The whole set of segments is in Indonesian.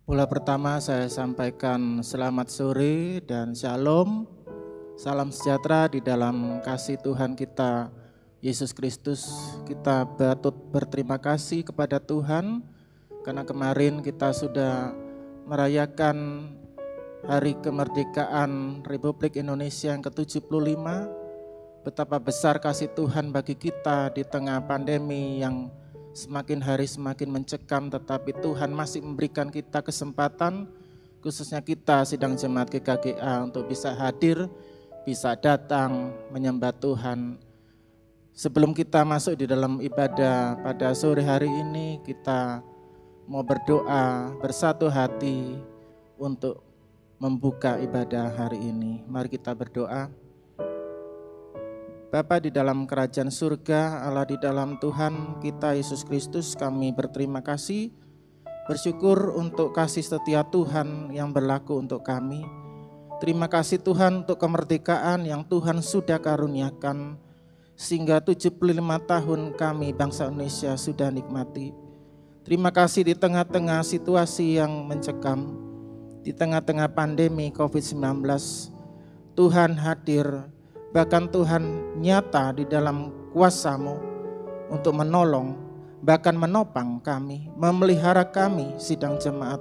Mula pertama saya sampaikan selamat sore dan shalom. Salam sejahtera di dalam kasih Tuhan kita Yesus Kristus. Kita patut berterima kasih kepada Tuhan karena kemarin kita sudah merayakan Hari Kemerdekaan Republik Indonesia yang ke-75. Betapa besar kasih Tuhan bagi kita di tengah pandemi yang semakin hari semakin mencekam, tetapi Tuhan masih memberikan kita kesempatan, khususnya kita sidang jemaat GKGA, untuk bisa hadir, bisa datang menyembah Tuhan. Sebelum kita masuk di dalam ibadah pada sore hari ini, kita mau berdoa bersatu hati untuk membuka ibadah hari ini. Mari kita berdoa. Bapa di dalam kerajaan surga, Allah di dalam Tuhan kita Yesus Kristus, kami berterima kasih, bersyukur untuk kasih setia Tuhan yang berlaku untuk kami. Terima kasih Tuhan untuk kemerdekaan yang Tuhan sudah karuniakan, sehingga 75 tahun kami bangsa Indonesia sudah nikmati. Terima kasih di tengah-tengah situasi yang mencekam, di tengah-tengah pandemi COVID-19, Tuhan hadir. Bahkan Tuhan nyata di dalam kuasa-Mu untuk menolong, bahkan menopang kami, memelihara kami sidang jemaat.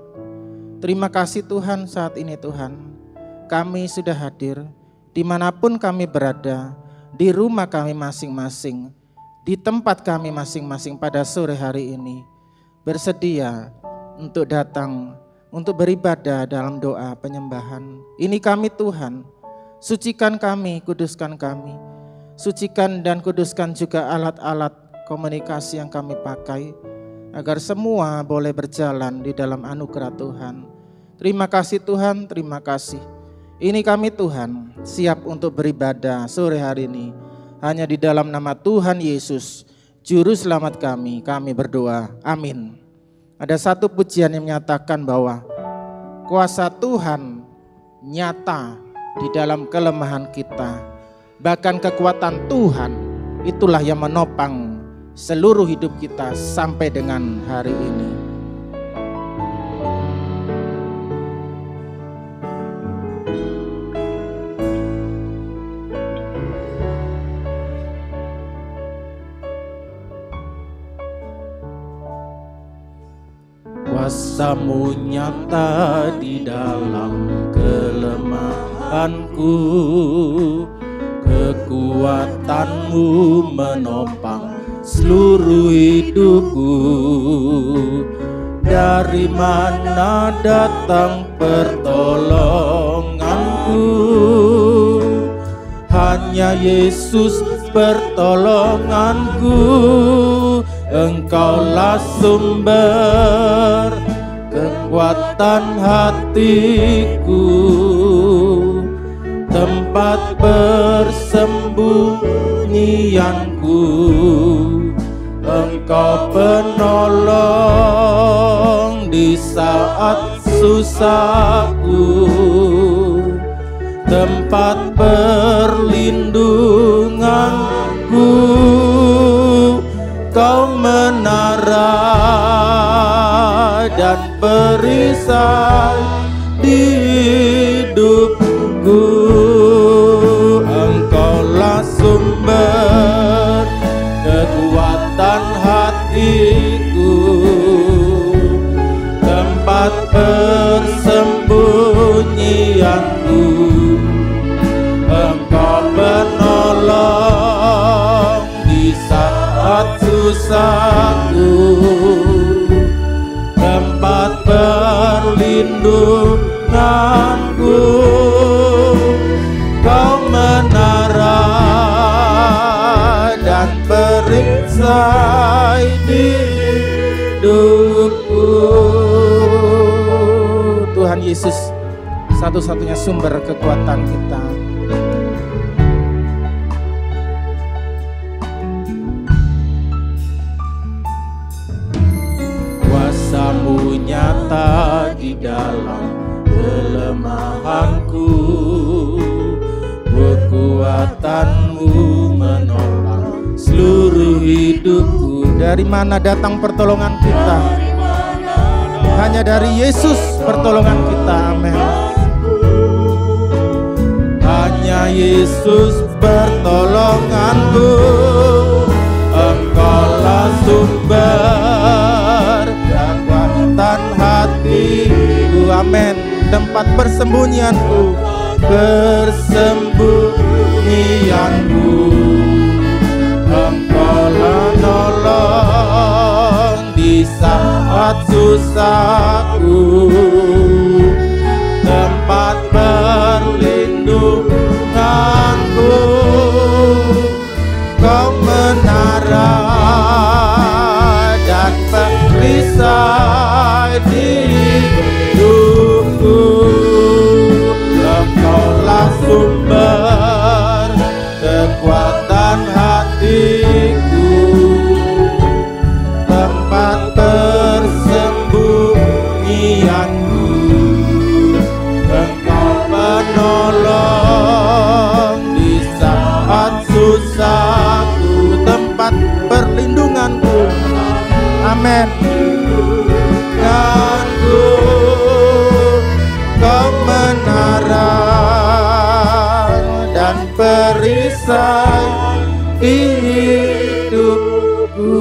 Terima kasih Tuhan, saat ini Tuhan, kami sudah hadir dimanapun kami berada, di rumah kami masing-masing, di tempat kami masing-masing pada sore hari ini, bersedia untuk datang, untuk beribadah dalam doa penyembahan. Ini kami Tuhan, sucikan kami, kuduskan kami. Sucikan dan kuduskan juga alat-alat komunikasi yang kami pakai, agar semua boleh berjalan di dalam anugerah Tuhan. Terima kasih Tuhan, terima kasih. Ini kami Tuhan, siap untuk beribadah sore hari ini. Hanya di dalam nama Tuhan Yesus, Juru Selamat kami berdoa. Amin. Ada satu pujian yang menyatakan bahwa kuasa Tuhan nyata di dalam kelemahan kita. Bahkan kekuatan Tuhan itulah yang menopang seluruh hidup kita sampai dengan hari ini. Kuasa-Mu nyata di dalam kelemahanku, kekuatan-Mu menopang seluruh hidupku. Dari mana datang pertolonganku? Hanya Yesus pertolonganku. Engkaulah sumber kekuatan hatiku, tempat persembunyianku. Engkau penolong di saat susahku, tempat perlindunganku. Kau menara dan perisai di hidupku. Engkaulah sumber kekuatan hatiku, tempat persembunyianku. Engkau penolong di saat susahku, tempat perlindunganku. Kau menara dan perisai di hidupku. Tuhan Yesus satu-satunya sumber kekuatan kita. Kuasa-Mu nyata di dalam kelemahanku, kekuatan-Mu menopang seluruh hidupku. Dari mana datang pertolongan kita? Hanya dari Yesus pertolongan kita. Amin. Hanya Yesus pertolonganku, Engkaulah sumber kekuatan hatiku. Amin. Tempat persembunyianku, persembunyianku. Engkaulah nolong di saat susahku, tempat perlindunganku. Kau menara dan perisai hidupku. Engkaulah sumber kekuatan hatiku, tempat persembunyianku. Engkau penolong di saat susahku, tempat perlindunganku. Amin. Denganku Kau menara dan perisai hidupku.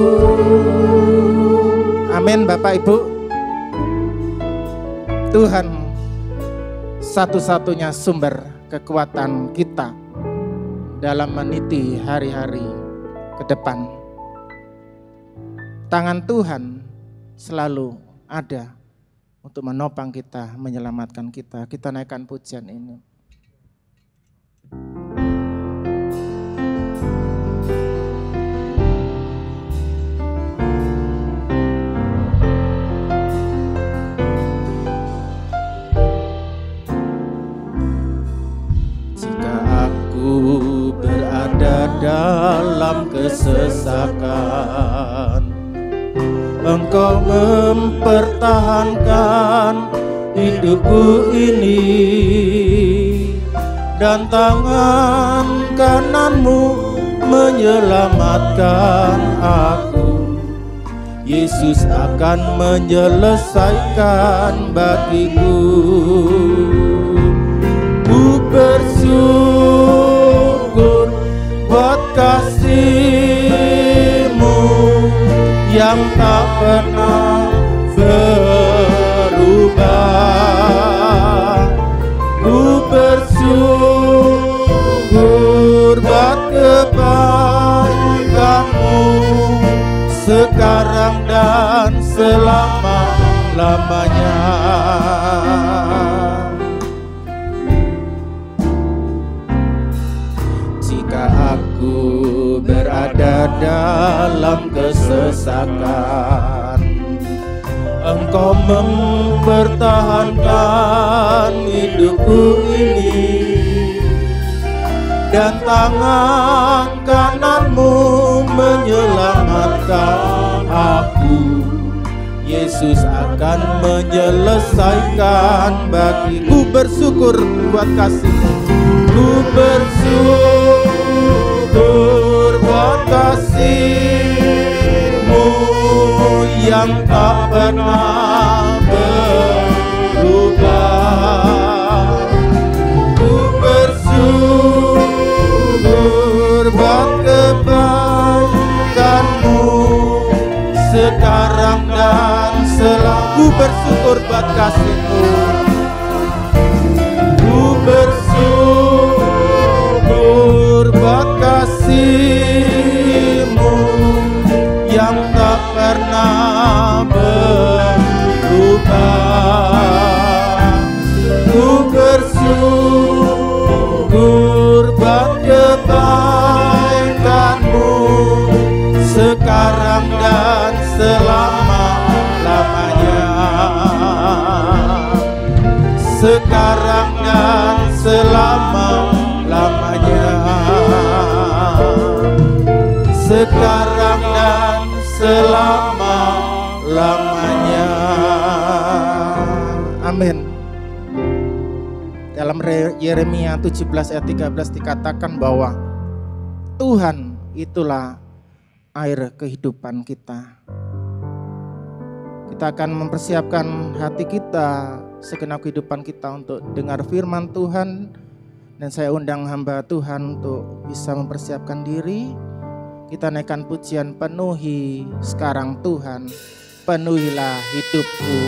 Amin. Bapak Ibu, Tuhan satu-satunya sumber kekuatan kita dalam meniti hari-hari ke depan. Tangan Tuhan selalu ada untuk menopang kita, menyelamatkan kita. Kita naikkan pujian ini. Jika aku berada dalam kesesakan, Engkau mempertahankan hidupku ini, dan tangan kananmu menyelamatkan aku. Yesus akan menyelesaikan bagiku. Ku bersyukur buat kasih-Mu yang tak pernah berubah. Ku bersyukur buat kebaikan-Mu sekarang dan selama-lamanya. Jika aku berada dalam kesesakan, Engkau mempertahankan hidupku ini, dan tangan kananmu menyelamatkan aku. Yesus akan menyelesaikan bagiku. Bersyukur buat kasih-Mu. Ku bersyukur buat kasih-Mu yang tak pernah berubah. Ku bersyukur buat kebaikan-Mu sekarang dan selalu. Ku bersyukur buat kasih-Mu. Ku bersyukur buat kasih-Mu yang tak pernah berubah. Ku bersyukur buat kebaikan-Mu sekarang dan selama-lamanya. Sekarang dan selama-lamanya. Sekarang dan selama-lamanya. Amin. Dalam Yeremia 17 ayat 13 dikatakan bahwa Tuhan itulah air kehidupan kita. Kita akan mempersiapkan hati kita, segenap kehidupan kita untuk dengar firman Tuhan. Dan saya undang hamba Tuhan untuk bisa mempersiapkan diri. Kita naikkan pujian, penuhi sekarang Tuhan, penuhilah hidupku.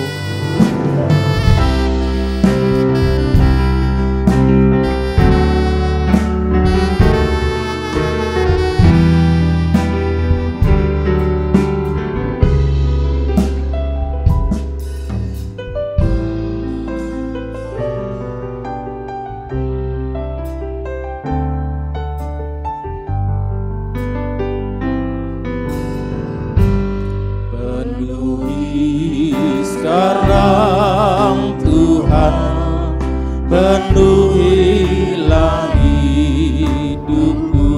Sekarang Tuhan, penuhilah hidupku.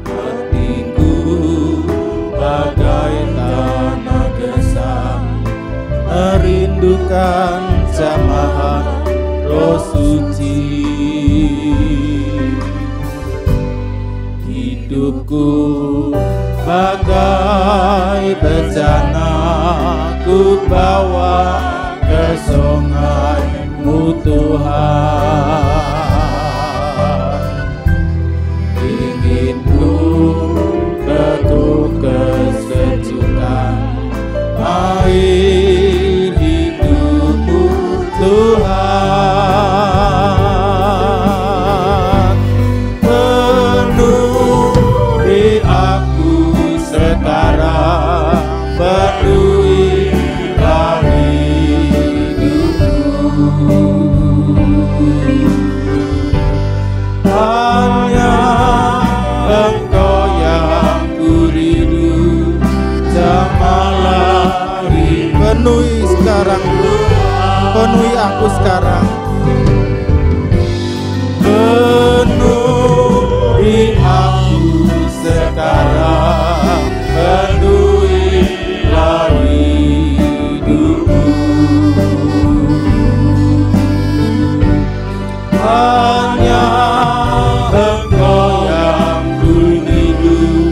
Hatiku bagai tanah gersang, merindukan jamahan Roh Suci. Hidupku bagai bejana, ku bawa ke sungai-Mu Tuhan. Ingin ku petuk kesejukan air hidup-Mu Tuhan. Penuhi aku sekarang, penuhilah hidupku. Hanya Engkau yang ku rindu, jamalah hidupku. Penuhi sekarang Tuhan, penuhi aku sekarang. Penuhi aku sekarang, penuhilah hidupku. Hanya Engkau yang ku rindu,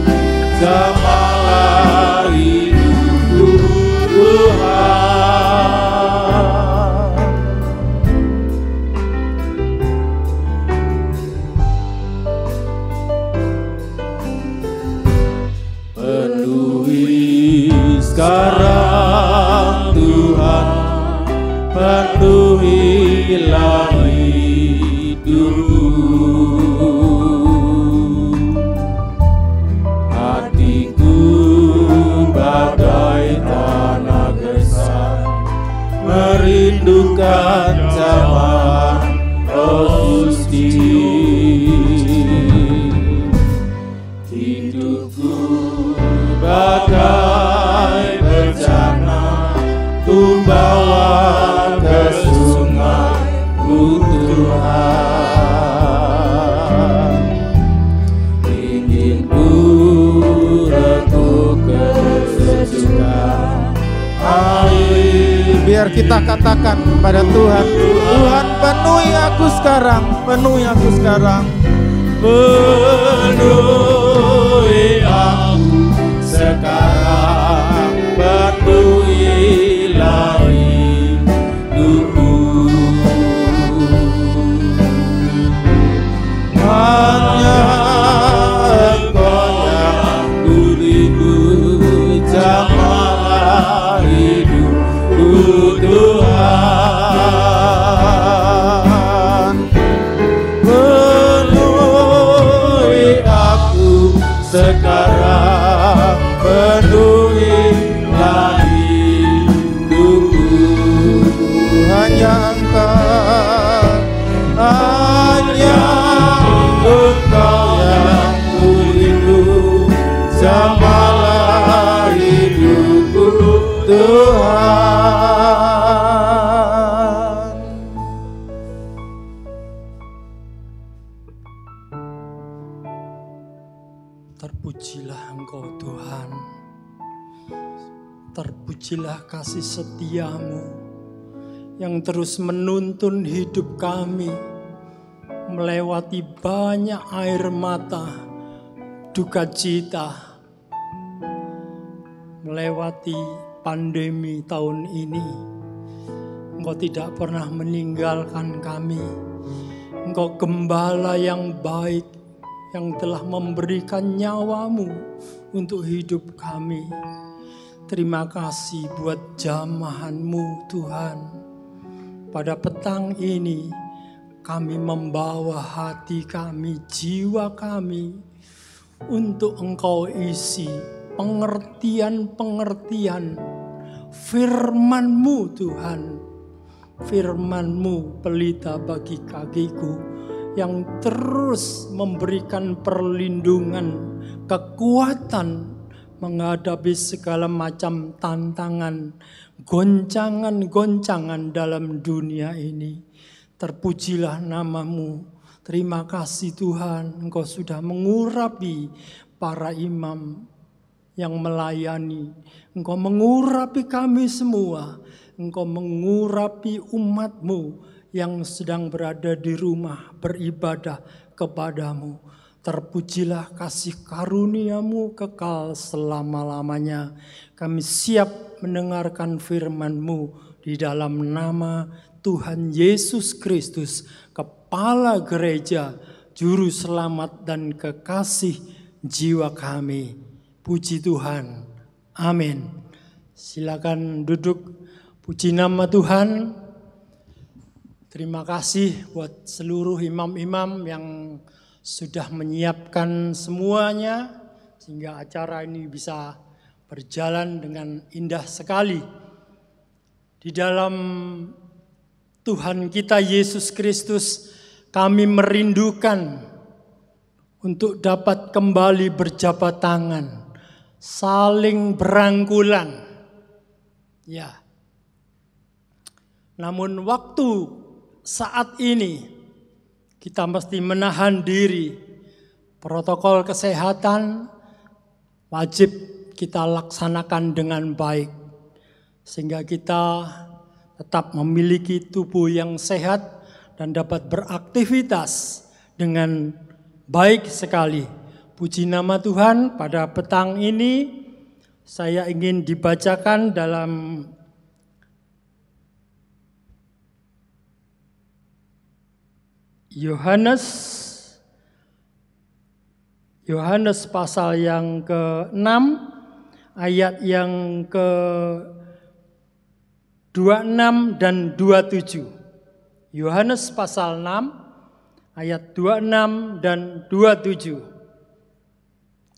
jamalah hidupku Tuhan. Penuhi sekarang Tuhan, penuhilah hidupku. Hatiku bagai tanah gersang, merindukan jamahan Roh Suci. Hidupku bagai bejana, ku bawa ke sungai-Mu Tuhan. Ingin ku retuk kesejukan air. Biar kita katakan kepada Tuhan, Tuhan penuhi aku sekarang, penuhi aku sekarang. Penuhi aku sekarang, penuhilah hidupku. Hanya Engkau yang ku rindu, jamalah hidupku Tuhan. Penuhi aku sekarang, penuhilah hidupku. Hanya Engkau, hanya Engkau yang ku rindu, jamalah hidupku Tuhan. Terpujilah Engkau Tuhan, terpujilah kasih setia-Mu yang terus menuntun hidup kami melewati banyak air mata, duka cita, melewati pandemi tahun ini, Engkau tidak pernah meninggalkan kami. Engkau gembala yang baik, yang telah memberikan nyawamu untuk hidup kami. Terima kasih buat jamahan-Mu Tuhan. Pada petang ini kami membawa hati kami, jiwa kami untuk Engkau isi pengertian-pengertian firman-Mu Tuhan. Firman-Mu pelita bagi kakiku yang terus memberikan perlindungan, kekuatan menghadapi segala macam tantangan, goncangan-goncangan dalam dunia ini. Terpujilah nama-Mu. Terima kasih Tuhan, Engkau sudah mengurapi para imam yang melayani. Engkau mengurapi kami semua. Engkau mengurapi umat-Mu yang sedang berada di rumah beribadah kepadamu. Terpujilah kasih karunia-Mu kekal selama-lamanya. Kami siap mendengarkan firman-Mu di dalam nama Tuhan Yesus Kristus, Kepala Gereja, Juru Selamat dan Kekasih jiwa kami. Puji Tuhan. Amin. Silakan duduk. Puji nama Tuhan. Terima kasih buat seluruh imam-imam yang sudah menyiapkan semuanya sehingga acara ini bisa berjalan dengan indah sekali. Di dalam Tuhan kita Yesus Kristus, kami merindukan untuk dapat kembali berjabat tangan, saling berangkulan. Ya. Namun waktu saat ini kita mesti menahan diri. Protokol kesehatan wajib kita laksanakan dengan baik. Sehingga kita tetap memiliki tubuh yang sehat dan dapat beraktivitas dengan baik sekali. Puji nama Tuhan, pada petang ini saya ingin dibacakan dalam Yohanes pasal yang ke-6 ayat yang ke-26 dan 27. Yohanes pasal 6 ayat 26 dan 27.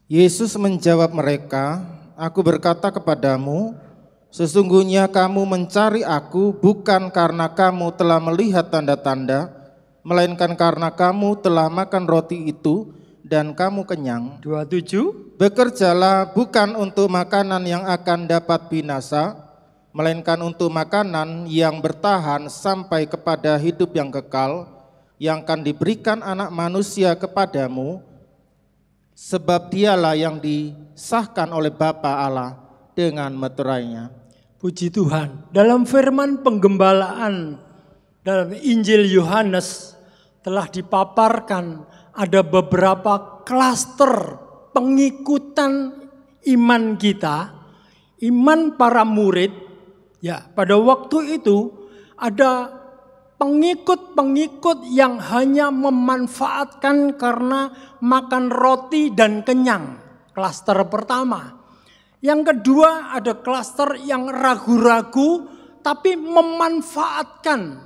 Yesus menjawab mereka, "Aku berkata kepadamu, sesungguhnya kamu mencari aku bukan karena kamu telah melihat tanda-tanda, melainkan karena kamu telah makan roti itu dan kamu kenyang." 27. Bekerjalah bukan untuk makanan yang akan dapat binasa, melainkan untuk makanan yang bertahan sampai kepada hidup yang kekal, yang akan diberikan Anak Manusia kepadamu, sebab dialah yang disahkan oleh Bapa Allah dengan meterainya. Puji Tuhan. Dalam firman penggembalaan dalam Injil Yohanes telah dipaparkan ada beberapa klaster pengikutan iman kita, iman para murid. Ya, pada waktu itu ada pengikut-pengikut yang hanya memanfaatkan karena makan roti dan kenyang. Klaster pertama. Yang kedua ada klaster yang ragu-ragu tapi memanfaatkan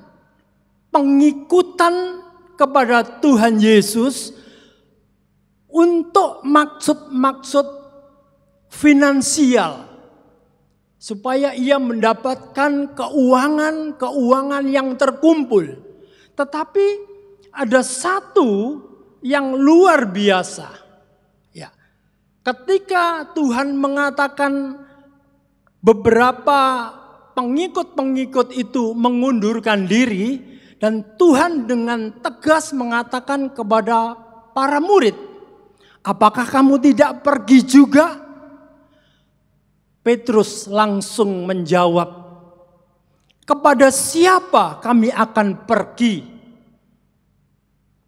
pengikutan kepada Tuhan Yesus untuk maksud-maksud finansial, supaya ia mendapatkan keuangan yang terkumpul. Tetapi ada satu yang luar biasa. Ya. Ketika Tuhan mengatakan beberapa pengikut-pengikut itu mengundurkan diri, dan Tuhan dengan tegas mengatakan kepada para murid, "Apakah kamu tidak pergi juga?" Petrus langsung menjawab, "Kepada siapa kami akan pergi?"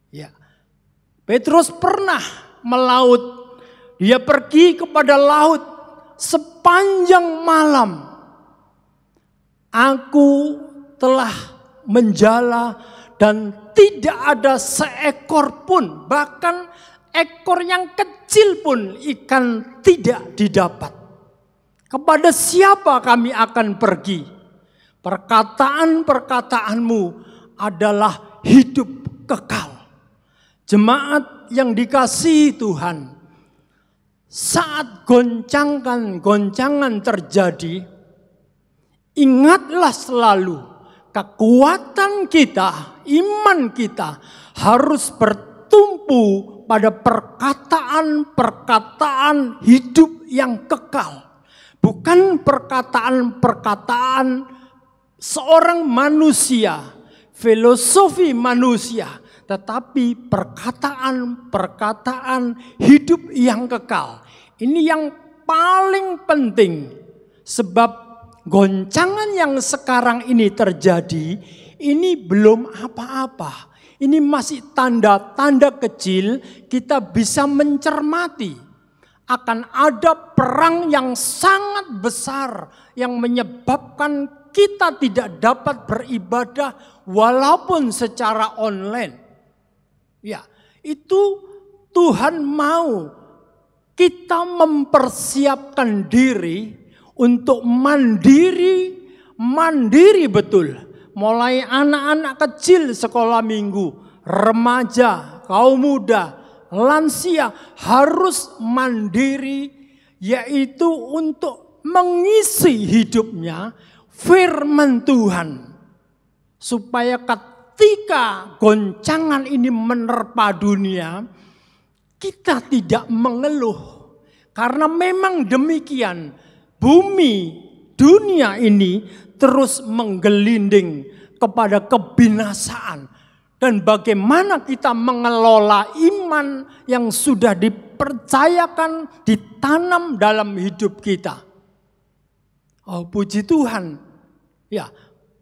Ya. Petrus pernah melaut. Dia pergi kepada laut, sepanjang malam aku telah menjala dan tidak ada seekor pun, bahkan ekor yang kecil pun ikan tidak didapat. Kepada siapa kami akan pergi? Perkataan-perkataanmu adalah hidup kekal. Jemaat yang dikasihi Tuhan, saat goncangan terjadi, ingatlah selalu kekuatan kita, iman kita harus bertumpu pada perkataan-perkataan hidup yang kekal. Bukan perkataan-perkataan seorang manusia, filosofi manusia, tetapi perkataan-perkataan hidup yang kekal. Ini yang paling penting, sebab goncangan yang sekarang ini terjadi, ini belum apa-apa. Ini masih tanda-tanda kecil, kita bisa mencermati. Akan ada perang yang sangat besar yang menyebabkan kita tidak dapat beribadah walaupun secara online. Ya, itu Tuhan mau kita mempersiapkan diri untuk mandiri betul. Mulai anak-anak kecil sekolah minggu, remaja, kaum muda, lansia harus mandiri, yaitu untuk mengisi hidupnya firman Tuhan. Supaya ketika goncangan ini menerpa dunia, kita tidak mengeluh. Karena memang demikian, bumi, dunia ini terus menggelinding kepada kebinasaan. Dan bagaimana kita mengelola iman yang sudah dipercayakan, ditanam dalam hidup kita. Oh, puji Tuhan. Ya,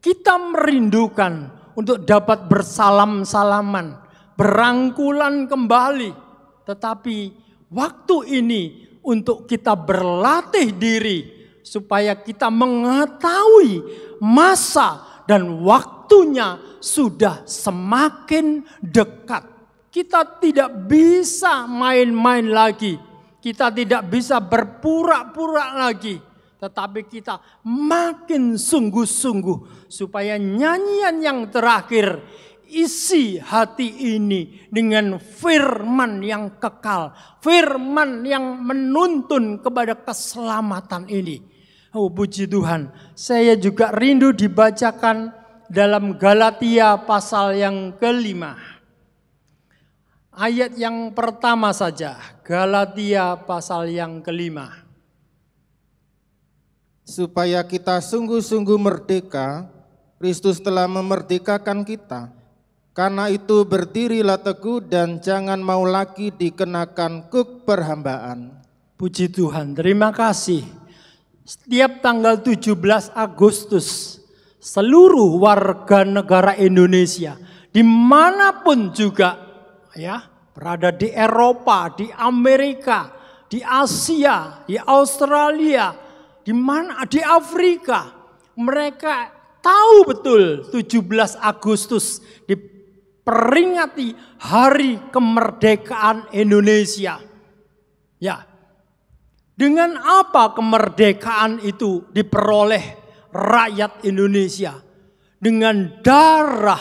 kita merindukan untuk dapat bersalam-salaman, berangkulan kembali. Tetapi waktu ini untuk kita berlatih diri supaya kita mengetahui masa dan waktunya sudah semakin dekat. Kita tidak bisa main-main lagi. Kita tidak bisa berpura-pura lagi. Tetapi kita makin sungguh-sungguh supaya nyanyian yang terakhir, isi hati ini dengan firman yang kekal. Firman yang menuntun kepada keselamatan ini. Oh, puji Tuhan, saya juga rindu dibacakan dalam Galatia pasal yang ke-5. Ayat yang pertama saja, Galatia pasal yang ke-5. Supaya kita sungguh-sungguh merdeka, Kristus telah memerdekakan kita. Karena itu berdirilah teguh dan jangan mau lagi dikenakan kuk perhambaan. Puji Tuhan, terima kasih. Setiap tanggal 17 Agustus, seluruh warga negara Indonesia, dimanapun juga, ya, berada di Eropa, di Amerika, di Asia, di Australia, di Afrika, mereka tahu betul 17 Agustus diperingati hari kemerdekaan Indonesia. Ya. Dengan apa kemerdekaan itu diperoleh rakyat Indonesia? Dengan darah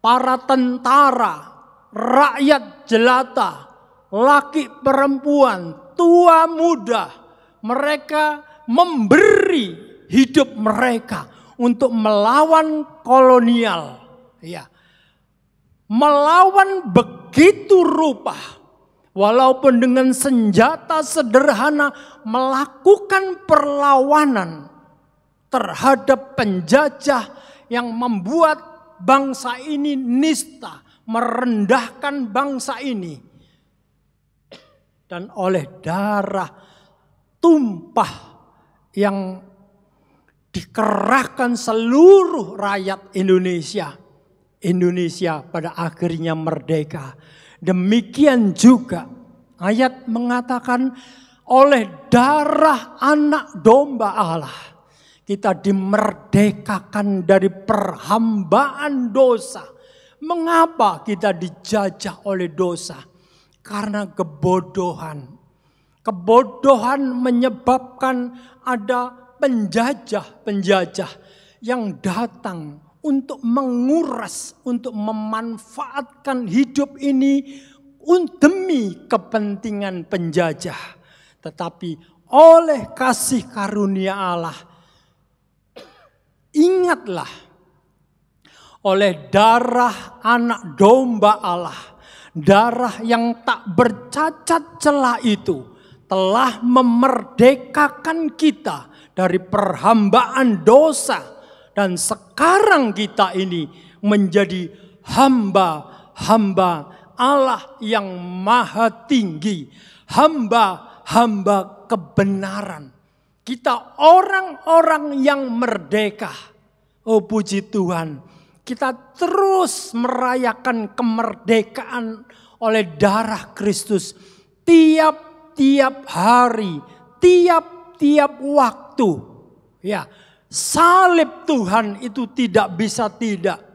para tentara, rakyat jelata, laki perempuan, tua muda. Mereka memberi hidup mereka untuk melawan kolonial. Ya. Melawan begitu rupa. Walaupun dengan senjata sederhana melakukan perlawanan terhadap penjajah yang membuat bangsa ini nista, merendahkan bangsa ini. Dan oleh darah tumpah yang dikerahkan seluruh rakyat Indonesia, Indonesia pada akhirnya merdeka. Demikian juga ayat mengatakan oleh darah anak domba Allah, kita dimerdekakan dari perhambaan dosa. Mengapa kita dijajah oleh dosa? Karena kebodohan. Kebodohan menyebabkan ada penjajah-penjajah yang datang untuk menguras, untuk memanfaatkan hidup ini demi kepentingan penjajah. Tetapi oleh kasih karunia Allah, ingatlah, oleh darah anak domba Allah, darah yang tak bercacat celah itu telah memerdekakan kita dari perhambaan dosa. Dan sekarang kita ini menjadi hamba-hamba Allah yang maha tinggi, hamba-hamba kebenaran. Kita orang-orang yang merdeka. Oh puji Tuhan, kita terus merayakan kemerdekaan oleh darah Kristus. Tiap-tiap hari, tiap-tiap waktu. Ya, salib Tuhan itu tidak bisa tidak.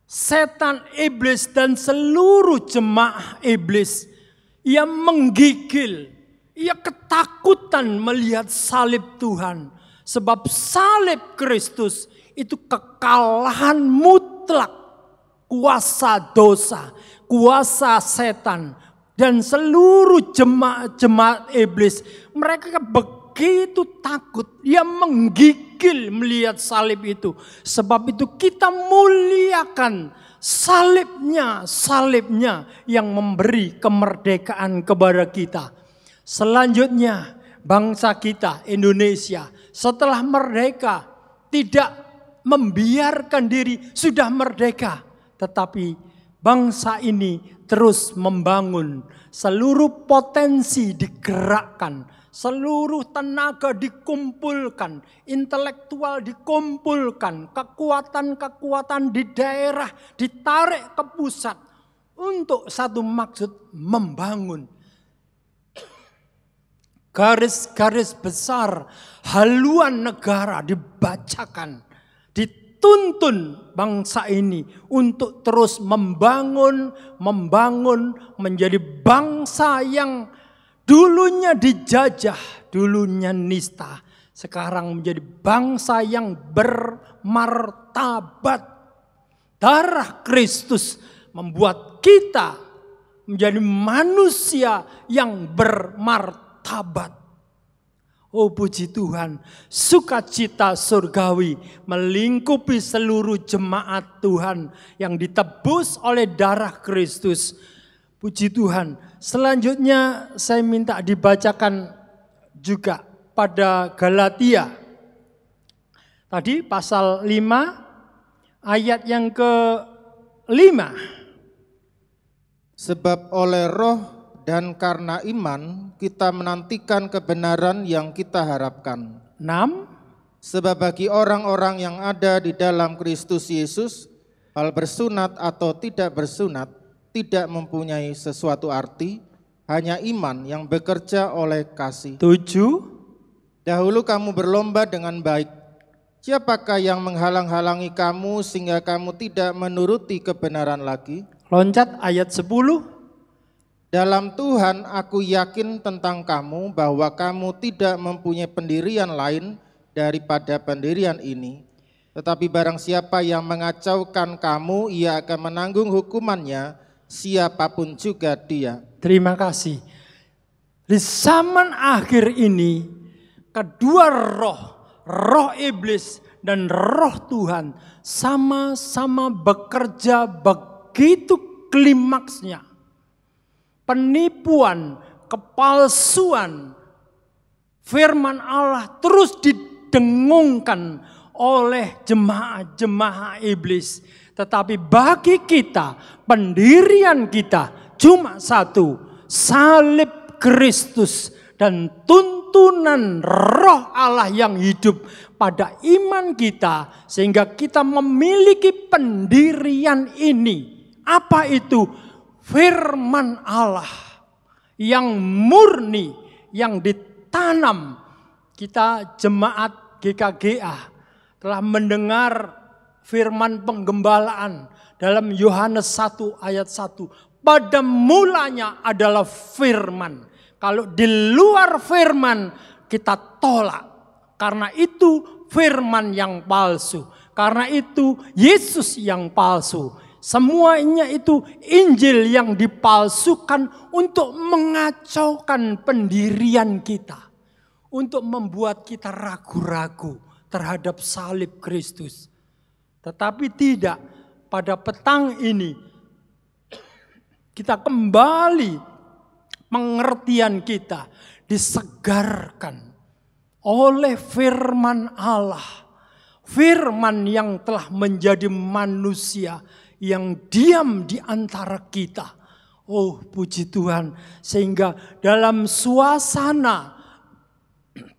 Setan, iblis, dan seluruh jemaah iblis, ia menggigil, ia ketakutan melihat salib Tuhan. Sebab salib Kristus itu kekalahan mutlak kuasa dosa, kuasa setan, dan seluruh jemaat iblis. Mereka begitu takut, dia menggigil melihat salib itu. Sebab itu kita muliakan salibnya yang memberi kemerdekaan kepada kita. Selanjutnya bangsa kita Indonesia setelah merdeka tidak membiarkan diri sudah merdeka. Tetapi bangsa ini terus membangun, seluruh potensi digerakkan. Seluruh tenaga dikumpulkan, intelektual dikumpulkan, kekuatan-kekuatan di daerah ditarik ke pusat untuk satu maksud, membangun garis-garis besar haluan negara dibacakan, dituntun bangsa ini untuk terus membangun menjadi bangsa yang dulunya dijajah, dulunya nista, sekarang menjadi bangsa yang bermartabat. Darah Kristus membuat kita menjadi manusia yang bermartabat. Oh puji Tuhan, sukacita surgawi melingkupi seluruh jemaat Tuhan yang ditebus oleh darah Kristus. Puji Tuhan. Selanjutnya saya minta dibacakan juga pada Galatia. Tadi pasal 5 ayat yang ke-5. Sebab oleh roh dan karena iman kita menantikan kebenaran yang kita harapkan. 6. Sebab bagi orang-orang yang ada di dalam Kristus Yesus, hal bersunat atau tidak bersunat tidak mempunyai sesuatu arti, hanya iman yang bekerja oleh kasih. 7. Dahulu kamu berlomba dengan baik. Siapakah yang menghalang-halangi kamu sehingga kamu tidak menuruti kebenaran lagi? Loncat ayat 10. Dalam Tuhan aku yakin tentang kamu bahwa kamu tidak mempunyai pendirian lain daripada pendirian ini. Tetapi barang siapa yang mengacaukan kamu, ia akan menanggung hukumannya, siapapun juga dia. Terima kasih. Di zaman akhir ini, kedua roh iblis dan roh Tuhan sama-sama bekerja begitu klimaksnya. Penipuan, kepalsuan, firman Allah terus didengungkan oleh jemaah-jemaah iblis. Tetapi bagi kita, pendirian kita cuma satu, salib Kristus dan tuntunan roh Allah yang hidup pada iman kita. Sehingga kita memiliki pendirian ini. Apa itu? Firman Allah yang murni, yang ditanam. Kita jemaat GKGA telah mendengar firman penggembalaan dalam Yohanes 1 ayat 1. Pada mulanya adalah firman. Kalau di luar firman kita tolak. Karena itu firman yang palsu. Karena itu Yesus yang palsu. Semuanya itu Injil yang dipalsukan untuk mengacaukan pendirian kita. Untuk membuat kita ragu-ragu terhadap salib Kristus. Tetapi tidak, pada petang ini kita kembali pengertian kita disegarkan oleh firman Allah. Firman yang telah menjadi manusia yang diam di antara kita. Oh, puji Tuhan, sehingga dalam suasana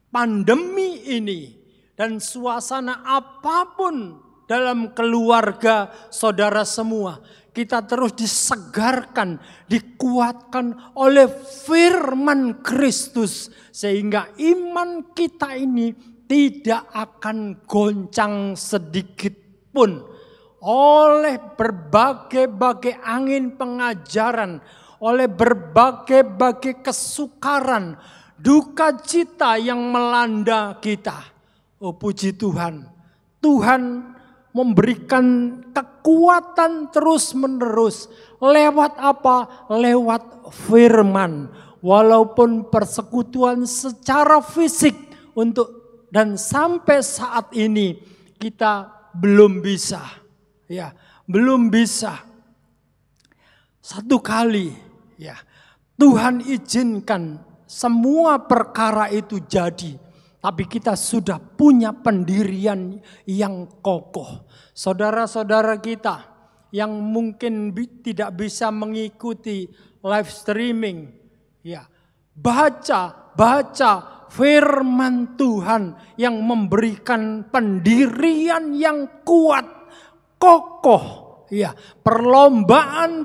pandemi ini dan suasana apapun dalam keluarga saudara semua, kita terus disegarkan, dikuatkan oleh firman Kristus, sehingga iman kita ini tidak akan goncang sedikit pun oleh berbagai-bagai angin pengajaran, oleh berbagai-bagai kesukaran, duka cita yang melanda kita. Oh, puji Tuhan, Tuhan memberikan kekuatan terus-menerus. Lewat apa? Lewat firman. Walaupun persekutuan secara fisik dan sampai saat ini kita belum bisa. Ya, belum bisa. Satu kali ya, Tuhan izinkan semua perkara itu jadi. Tapi kita sudah punya pendirian yang kokoh. Saudara-saudara kita yang mungkin tidak bisa mengikuti live streaming, ya, baca firman Tuhan yang memberikan pendirian yang kuat, kokoh. Ya, perlombaan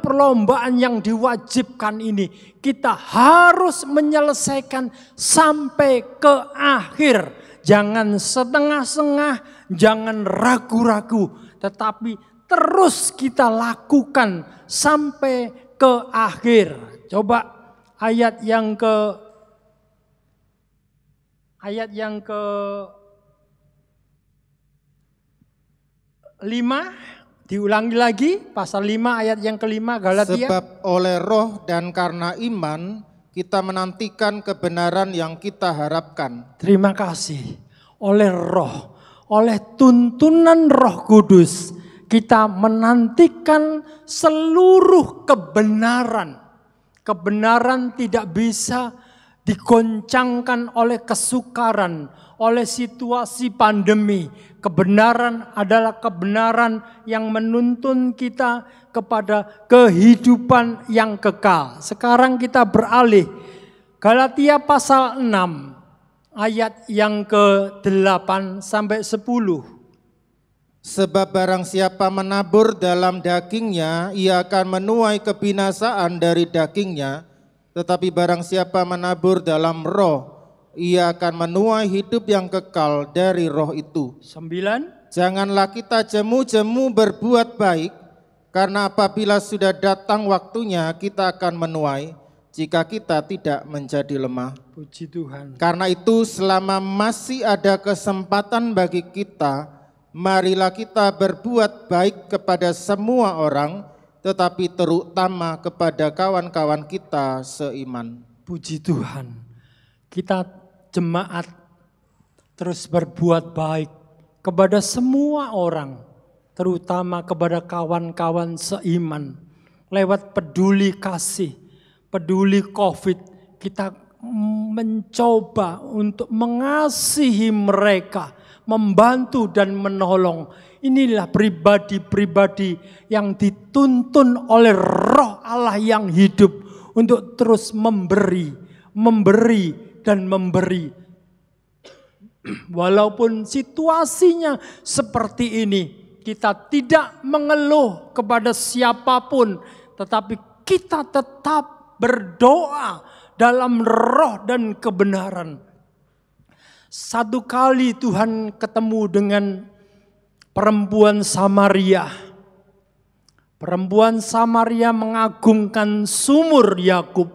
yang diwajibkan ini kita harus menyelesaikan sampai ke akhir. Jangan setengah-setengah, jangan ragu-ragu, tetapi terus kita lakukan sampai ke akhir. Coba ayat yang ke 5. Diulangi lagi, pasal 5 ayat yang ke-5 Galatia. Sebab oleh roh dan karena iman kita menantikan kebenaran yang kita harapkan. Terima kasih. Oleh roh, oleh tuntunan Roh Kudus, kita menantikan seluruh kebenaran. Kebenaran tidak bisa digoncangkan oleh kesukaran, oleh situasi pandemi. Kebenaran adalah kebenaran yang menuntun kita kepada kehidupan yang kekal. Sekarang kita beralih. Galatia pasal 6 ayat yang ke-8 sampai 10. Sebab barang siapa menabur dalam dagingnya, ia akan menuai kebinasaan dari dagingnya. Tetapi barang siapa menabur dalam roh, ia akan menuai hidup yang kekal dari roh itu. 9. Janganlah kita jemu-jemu berbuat baik, karena apabila sudah datang waktunya kita akan menuai, jika kita tidak menjadi lemah. Puji Tuhan. Karena itu selama masih ada kesempatan bagi kita, marilah kita berbuat baik kepada semua orang, tetapi terutama kepada kawan-kawan kita seiman. Puji Tuhan. Kita jemaat terus berbuat baik kepada semua orang, terutama kepada kawan-kawan seiman. Lewat peduli kasih, peduli COVID, kita mencoba untuk mengasihi mereka, membantu dan menolong. Inilah pribadi-pribadi yang dituntun oleh Roh Allah yang hidup untuk terus memberi dan memberi. Walaupun situasinya seperti ini, kita tidak mengeluh kepada siapapun, tetapi kita tetap berdoa dalam roh dan kebenaran. Satu kali Tuhan ketemu dengan perempuan Samaria. Perempuan Samaria mengagungkan sumur Yakub.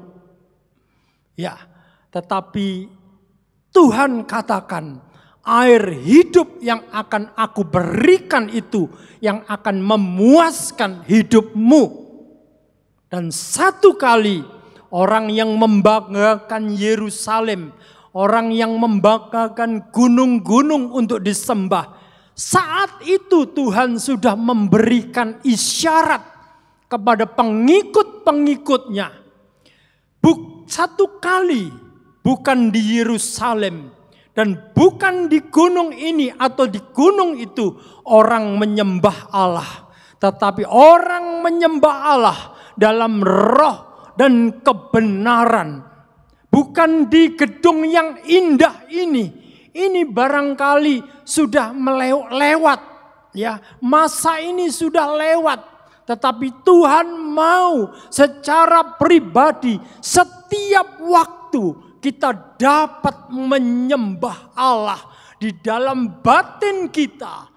Ya, tetapi Tuhan katakan, air hidup yang akan aku berikan itu yang akan memuaskan hidupmu. Dan satu kali orang yang membanggakan Yerusalem, orang yang membanggakan gunung-gunung untuk disembah, saat itu Tuhan sudah memberikan isyarat kepada pengikut-pengikutnya. Satu kali, bukan di Yerusalem dan bukan di gunung ini atau di gunung itu orang menyembah Allah. Tetapi orang menyembah Allah dalam roh dan kebenaran. Bukan di gedung yang indah ini. Ini barangkali sudah lewat. Ya, masa ini sudah lewat. Tetapi Tuhan mau secara pribadi setiap waktu kita dapat menyembah Allah di dalam batin kita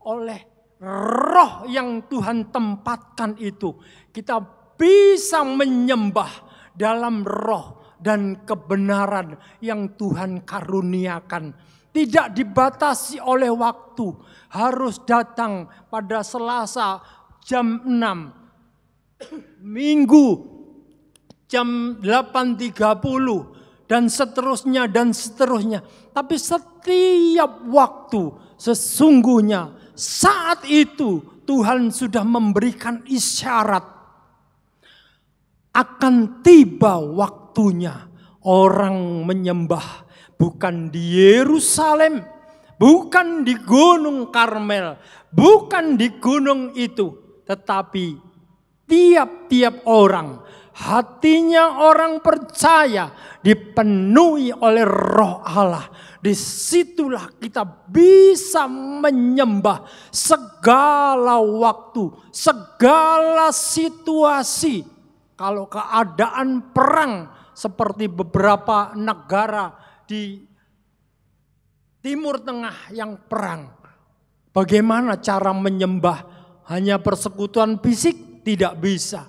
oleh roh yang Tuhan tempatkan itu. Kita bisa menyembah dalam roh dan kebenaran yang Tuhan karuniakan. Tidak dibatasi oleh waktu. Harus datang pada Selasa jam 6. Minggu jam 8.30. Dan seterusnya dan seterusnya. Tapi setiap waktu sesungguhnya saat itu Tuhan sudah memberikan isyarat. Akan tiba waktunya orang menyembah bukan di Yerusalem, bukan di Gunung Karmel, bukan di gunung itu, tetapi tiap-tiap orang, hatinya orang percaya dipenuhi oleh Roh Allah. Disitulah kita bisa menyembah segala waktu, segala situasi. Kalau keadaan perang seperti beberapa negara di Timur Tengah yang perang, bagaimana cara menyembah? Hanya persekutuan fisik? Tidak bisa.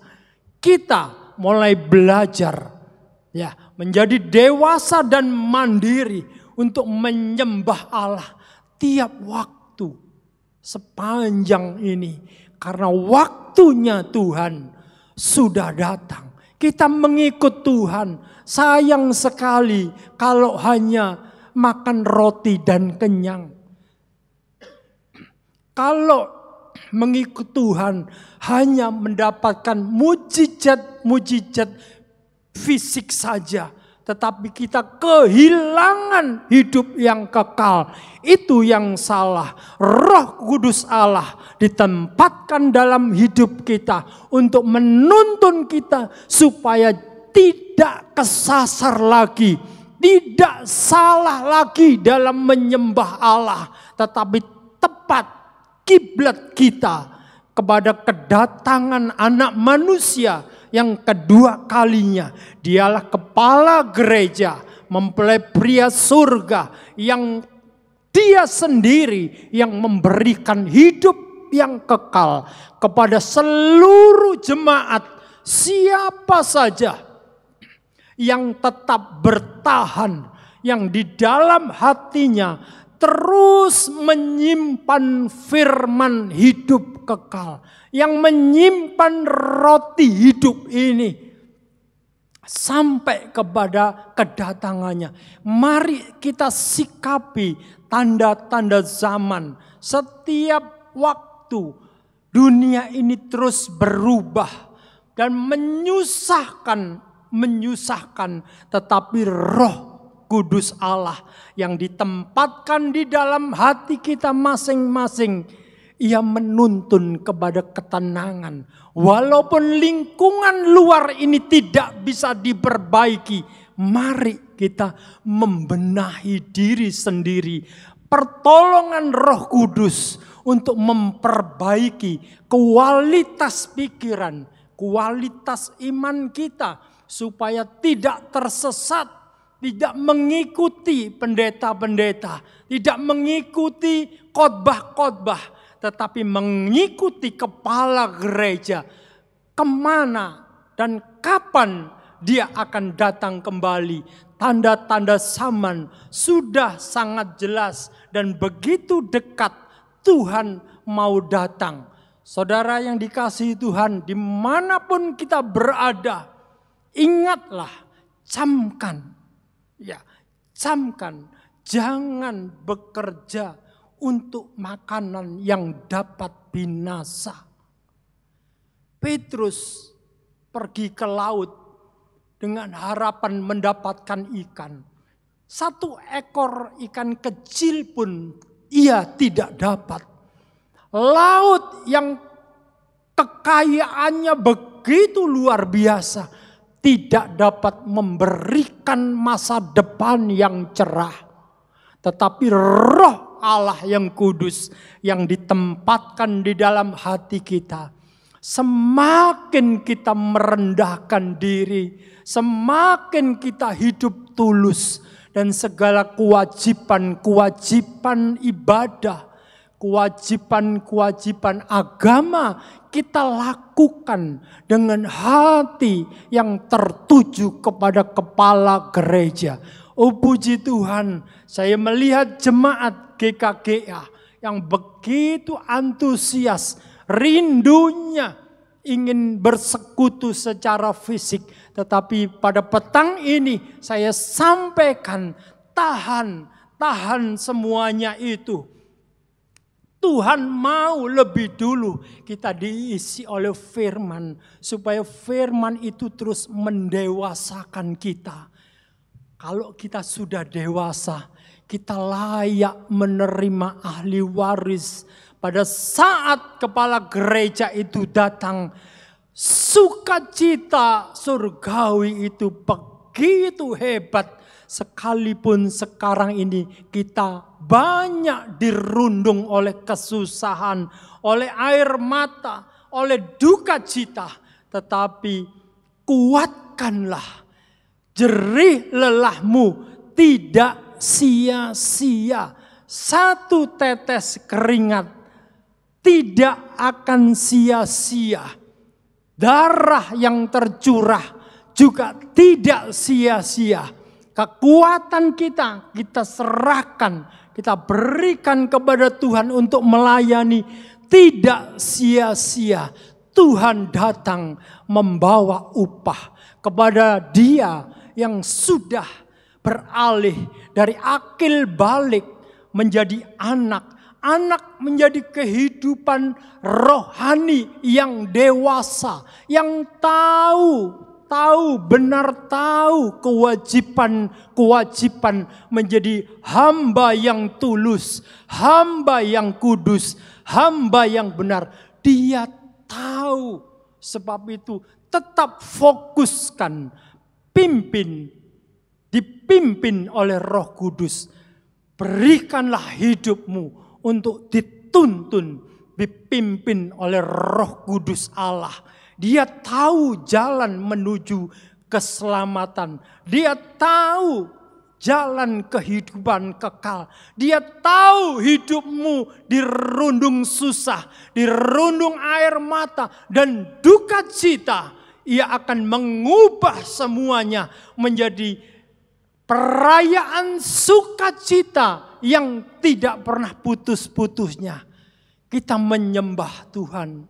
Kita mulai belajar ya, menjadi dewasa dan mandiri untuk menyembah Allah tiap waktu sepanjang ini. Karena waktunya Tuhan sudah datang. Kita mengikut Tuhan. Sayang sekali kalau hanya makan roti dan kenyang. Kalau mengikut Tuhan hanya mendapatkan mujizat-mujizat fisik saja, tetapi kita kehilangan hidup yang kekal. Itu yang salah. Roh Kudus Allah ditempatkan dalam hidup kita untuk menuntun kita supaya tidak kesasar lagi, tidak salah lagi dalam menyembah Allah, tetapi tepat kiblat kita kepada kedatangan Anak Manusia yang kedua kalinya. Dialah kepala gereja, mempelai pria surga yang Dia sendiri yang memberikan hidup yang kekal kepada seluruh jemaat. Siapa saja yang tetap bertahan, yang di dalam hatinya terus menyimpan firman hidup kekal, yang menyimpan roti hidup ini sampai kepada kedatangannya. Mari kita sikapi tanda-tanda zaman. Setiap waktu dunia ini terus berubah dan menyusahkan, tetapi Roh Kudus Allah yang ditempatkan di dalam hati kita masing-masing, Ia menuntun kepada ketenangan. Walaupun lingkungan luar ini tidak bisa diperbaiki, mari kita membenahi diri sendiri. Pertolongan Roh Kudus untuk memperbaiki kualitas pikiran, kualitas iman kita, supaya tidak tersesat, tidak mengikuti pendeta-pendeta, tidak mengikuti khotbah-khotbah, tetapi mengikuti kepala gereja. Kemana dan kapan dia akan datang kembali. Tanda-tanda zaman sudah sangat jelas dan begitu dekat Tuhan mau datang. Saudara yang dikasihi Tuhan, dimanapun kita berada, ingatlah, camkan, jangan bekerja untuk makanan yang dapat binasa. Petrus pergi ke laut dengan harapan mendapatkan ikan. 1 ekor ikan kecil pun ia tidak dapat. Laut yang kekayaannya begitu luar biasa tidak dapat memberikan masa depan yang cerah. Tetapi Roh Allah yang kudus yang ditempatkan di dalam hati kita, semakin kita merendahkan diri, semakin kita hidup tulus, dan segala kewajiban ibadah, kewajiban agama kita lakukan dengan hati yang tertuju kepada kepala gereja. Oh puji Tuhan, saya melihat jemaat GKGA yang begitu antusias, rindunya ingin bersekutu secara fisik. Tetapi pada petang ini saya sampaikan, tahan semuanya itu. Tuhan mau lebih dulu kita diisi oleh firman, supaya firman itu terus mendewasakan kita. Kalau kita sudah dewasa, kita layak menerima ahli waris. Pada saat kepala gereja itu datang, sukacita surgawi itu begitu hebat. Sekalipun sekarang ini kita banyak dirundung oleh kesusahan, oleh air mata, oleh duka cita. Tetapi kuatkanlah, jerih lelahmu tidak sia-sia. 1 tetes keringat tidak akan sia-sia. Darah yang tercurah juga tidak sia-sia. Kekuatan kita serahkan, kita berikan kepada Tuhan untuk melayani, tidak sia-sia. Tuhan datang membawa upah kepada dia yang sudah beralih dari akil balik menjadi anak. Anak menjadi kehidupan rohani yang dewasa, yang tahu kewajiban menjadi hamba yang tulus, hamba yang kudus, hamba yang benar. Dia tahu, sebab itu tetap fokuskan, dipimpin oleh Roh Kudus. Berikanlah hidupmu untuk dituntun, dipimpin oleh Roh Kudus Allah. Dia tahu jalan menuju keselamatan. Dia tahu jalan kehidupan kekal. Dia tahu hidupmu dirundung susah, dirundung air mata dan duka cita. Ia akan mengubah semuanya menjadi perayaan sukacita yang tidak pernah putus-putusnya. Kita menyembah Tuhan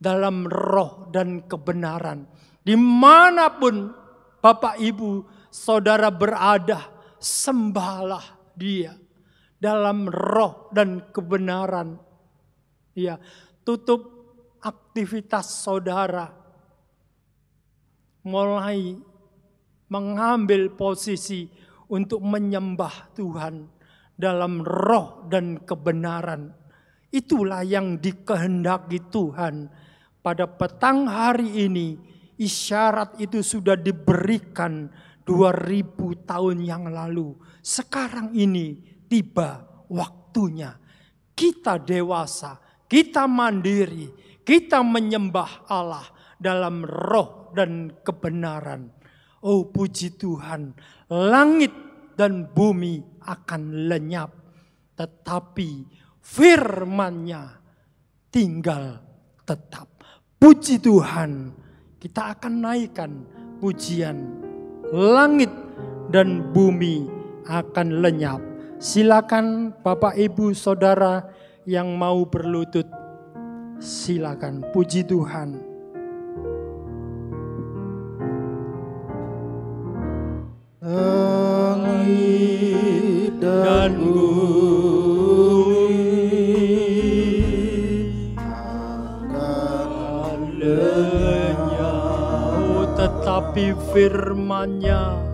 dalam roh dan kebenaran. Dimanapun Bapak Ibu Saudara berada, sembahlah Dia dalam roh dan kebenaran. Ya, tutup aktivitas saudara, mulai mengambil posisi untuk menyembah Tuhan dalam roh dan kebenaran. Itulah yang dikehendaki Tuhan. Pada petang hari ini, isyarat itu sudah diberikan 2000 tahun yang lalu. Sekarang ini tiba waktunya. Kita dewasa, kita mandiri, kita menyembah Allah dalam roh dan kebenaran. Oh puji Tuhan, langit dan bumi akan lenyap, tetapi firman-Nya tinggal tetap. Puji Tuhan, kita akan naikkan pujian. Langit dan bumi akan lenyap. Silakan Bapak Ibu Saudara yang mau berlutut, silakan. Puji Tuhan. Langit dan bumi akan lenyap, tetapi firman-Nya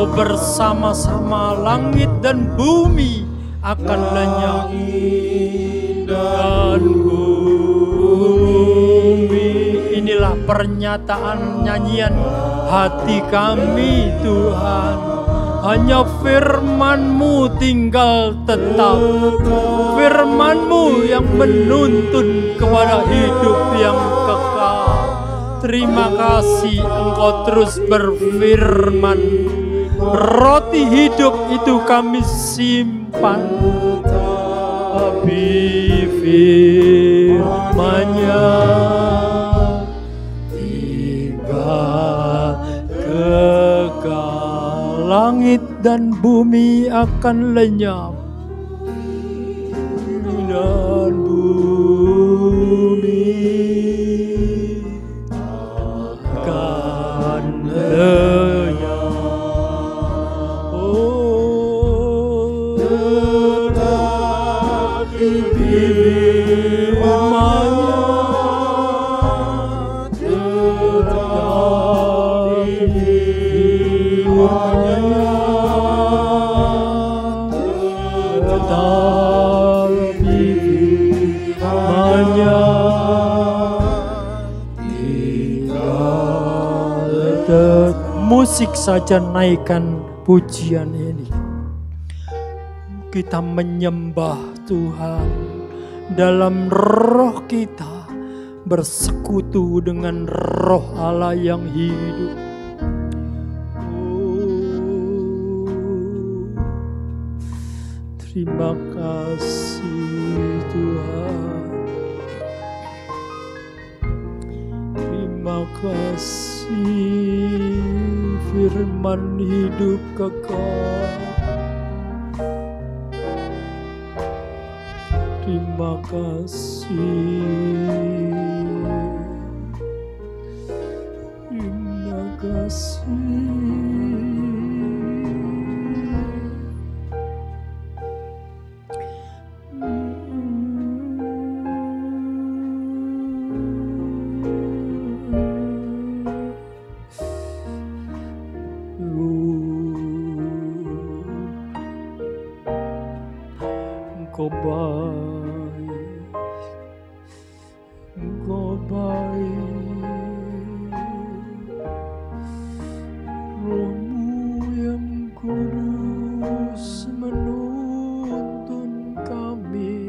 bersama-sama langit dan bumi akan lenyap. Dan bumi, inilah pernyataan nyanyian hati kami Tuhan. Hanya firman-Mu tinggal tetap, firman-Mu yang menuntun kepada hidup yang kekal. Terima kasih Engkau terus berfirman. Roti hidup itu kami simpan, tapi firman-Nya tinggal kekal. Langit dan bumi akan lenyap, dan bumi akan lenyap. Musik saja naikkan pujian ini. Kita menyembah Tuhan dalam roh kita, bersekutu dengan roh Allah yang hidup. Terima kasih Tuhan. Terima kasih firman hidup kekal. Terima kasih. Terima kasih. Engkau baik, Roh-Mu yang kudus menuntun kami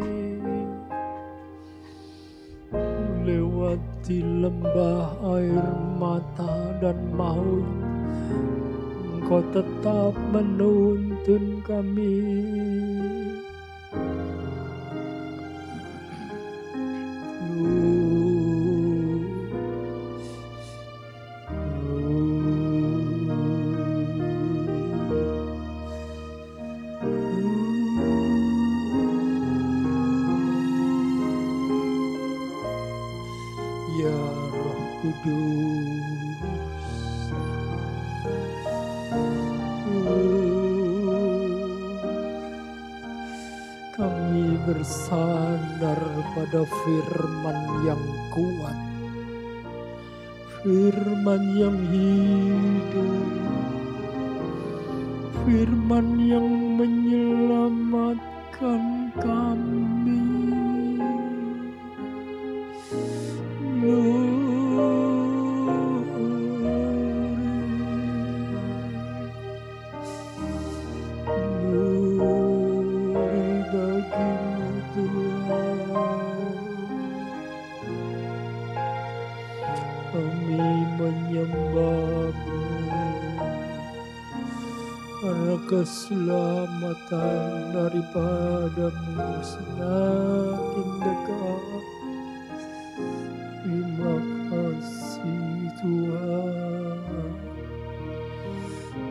melewati lembah air mata dan maut. Engkau tetap menuntun kami. Ya Roh Kudus, kami bersandar pada firman yang kuat, firman yang hidup, Firman yang menyelamatkan kami. Glory bagimu Tuhan. Kami menyembah-Mu karena keselamatan daripada-Mu semakin dekat. Terima kasih Tuhan.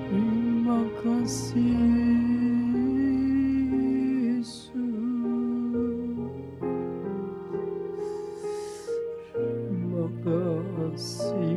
Terima kasih Yesus. Terima kasih.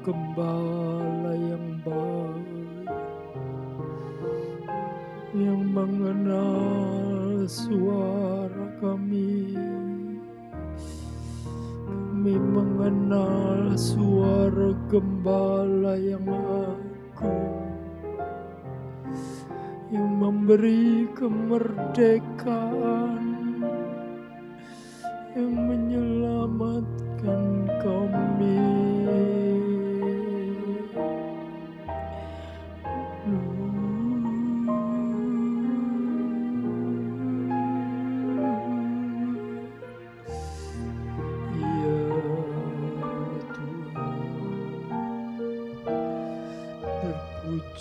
Gembala yang baik, yang mengenal suara kami. Kami mengenal suara gembala yang agung, yang memberi kemerdekaan, yang menyelamatkan kami.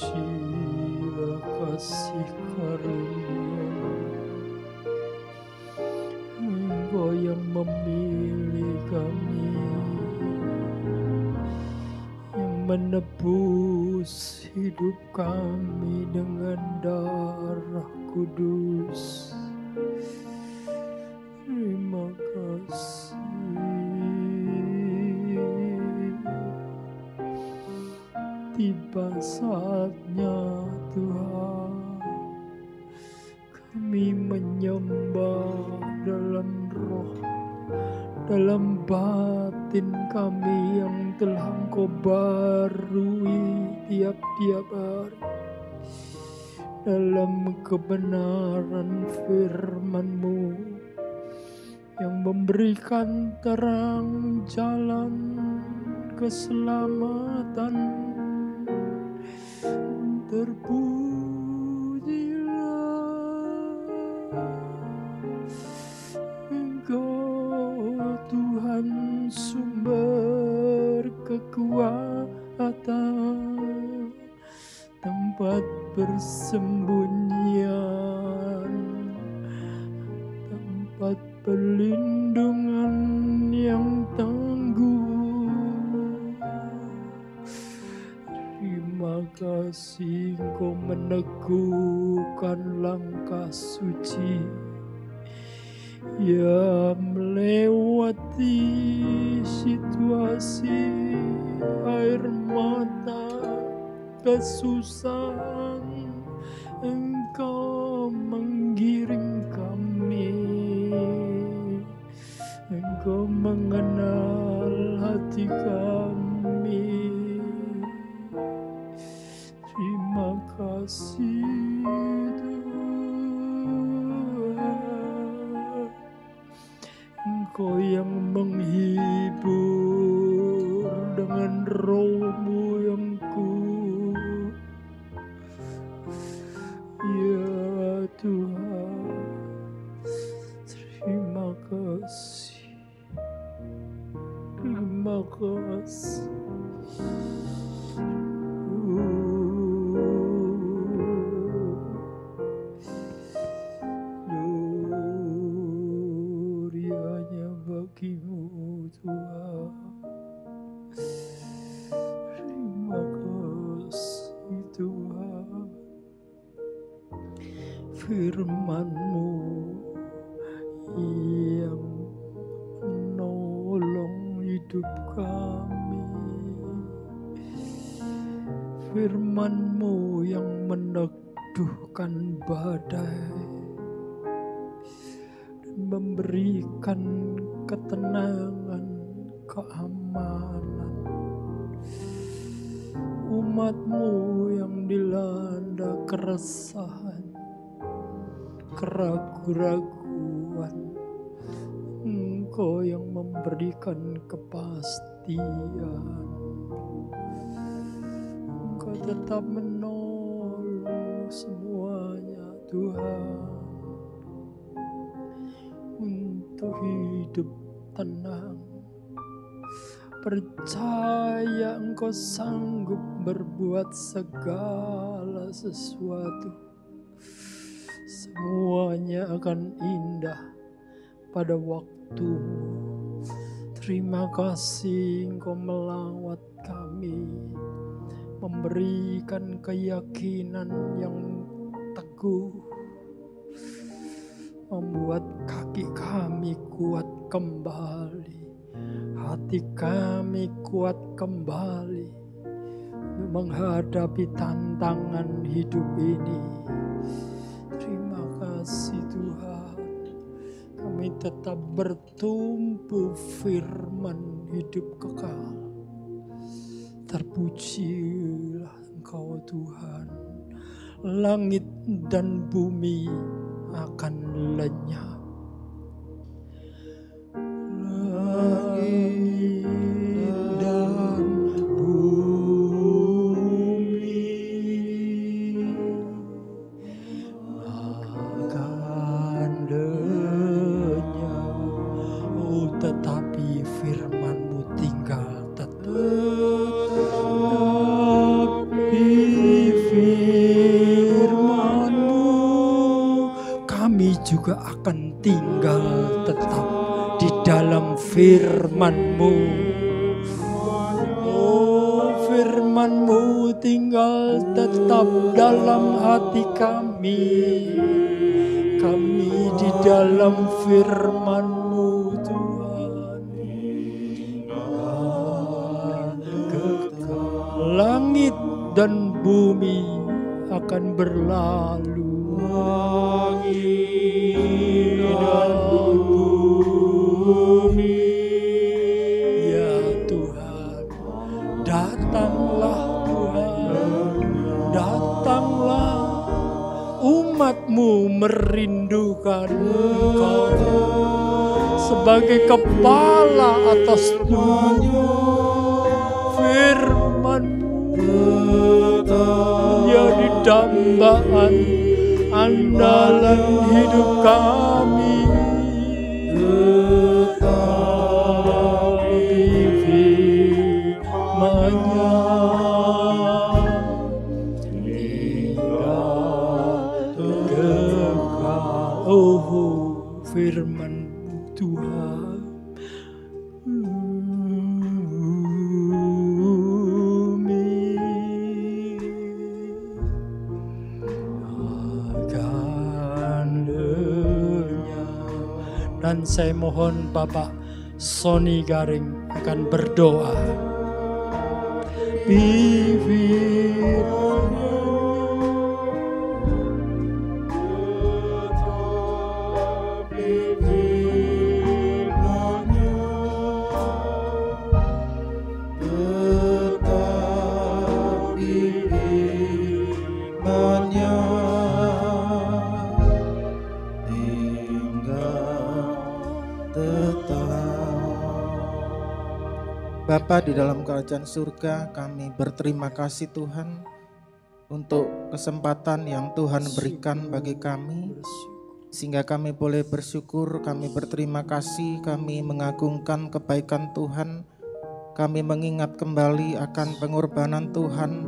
Terpujilah kasih karunia Engkau yang memilih kami, yang menebus hidup kami dengan darah kudus. Terima kasih. Tiba saatnya Tuhan, kami menyembah dalam roh, dalam batin kami yang telah Engkau barui tiap-tiap hari, dalam kebenaran firman-Mu yang memberikan terang jalan keselamatan. Terpujilah Engkau Tuhan, sumber kekuatan, tempat persembunyian, tempat perlindungan yang tangguh. Terima kasih Engkau meneguhkan langkah suci, ya melewati situasi air mata kesusahan. Engkau menggiring kami, Engkau mengenal hati kami. Terima kasih Tuhan, Engkau yang menghibur dengan roh-Mu yang kuat. Ya Tuhan, terima kasih. Terima kasih. Glorianya bagi-Mu Tuhan. Terima kasih Tuhan. Firman-Mu yang menolong hidup kami, Firman-Mu yang meneduhkan badai dan memberikan ketenangan, keamanan. Umat-Mu yang dilanda keresahan, keraguan-raguan, Engkau yang memberikan kepastian. Engkau tetap menolong semuanya, Tuhan, untuk hidup tenang. Percaya Engkau sanggup berbuat segala sesuatu. Semuanya akan indah pada waktumu. Terima kasih Engkau melawat kami, memberikan keyakinan yang teguh, membuat kaki kami kuat kembali, hati kami kuat kembali untuk menghadapi tantangan hidup ini. Terima kasih Tuhan, kami tetap bertumbuh firman hidup kekal. Terpujilah Engkau Tuhan. Langit dan bumi akan lenyap. Langit dan bumi akan lenyap. Oh, tetapi firman-Mu tinggal tetap. Kami juga akan tinggal tetap di dalam firman-Mu. Oh, firman-Mu tinggal tetap dalam hati kami. Kami di dalam firman-Mu, Tuhan. Langit dan bumi akan berlalu. Langit dan bumi, ya Tuhan, datanglah Tuhan, datanglah. Umat-Mu merindukan Engkau sebagai kepala atas dunia. Firman-Mu menjadi dambaan andalan hidup kami. Tetapi firman-Nya tinggal kekal. Oh, firman-Mu Tuhan. Dan saya mohon Bapak Sony Garing akan berdoa. Bapa di dalam kerajaan surga, kami berterima kasih Tuhan untuk kesempatan yang Tuhan berikan bagi kami, sehingga kami boleh bersyukur, kami berterima kasih, kami mengagungkan kebaikan Tuhan, kami mengingat kembali akan pengorbanan Tuhan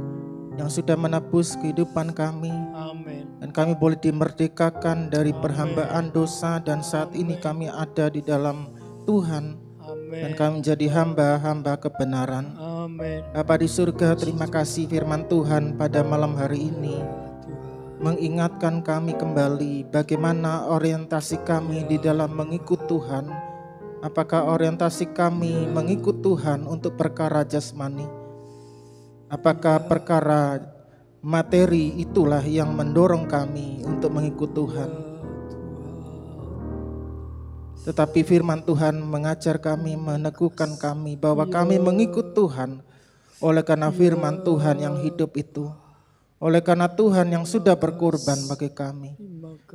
yang sudah menebus kehidupan kami. Amin. Dan kami boleh dimerdekakan dari perhambaan dosa, dan saat ini kami ada di dalam Tuhan. Dan kami menjadi hamba-hamba kebenaran. Amin. Bapa di surga, terima kasih firman Tuhan pada malam hari ini mengingatkan kami kembali bagaimana orientasi kami di dalam mengikut Tuhan. Apakah orientasi kami mengikut Tuhan untuk perkara jasmani, Apakah perkara materi itulah yang mendorong kami untuk mengikut Tuhan? Tetapi firman Tuhan mengajar kami, meneguhkan kami bahwa kami mengikut Tuhan oleh karena firman Tuhan yang hidup itu, oleh karena Tuhan yang sudah berkorban bagi kami.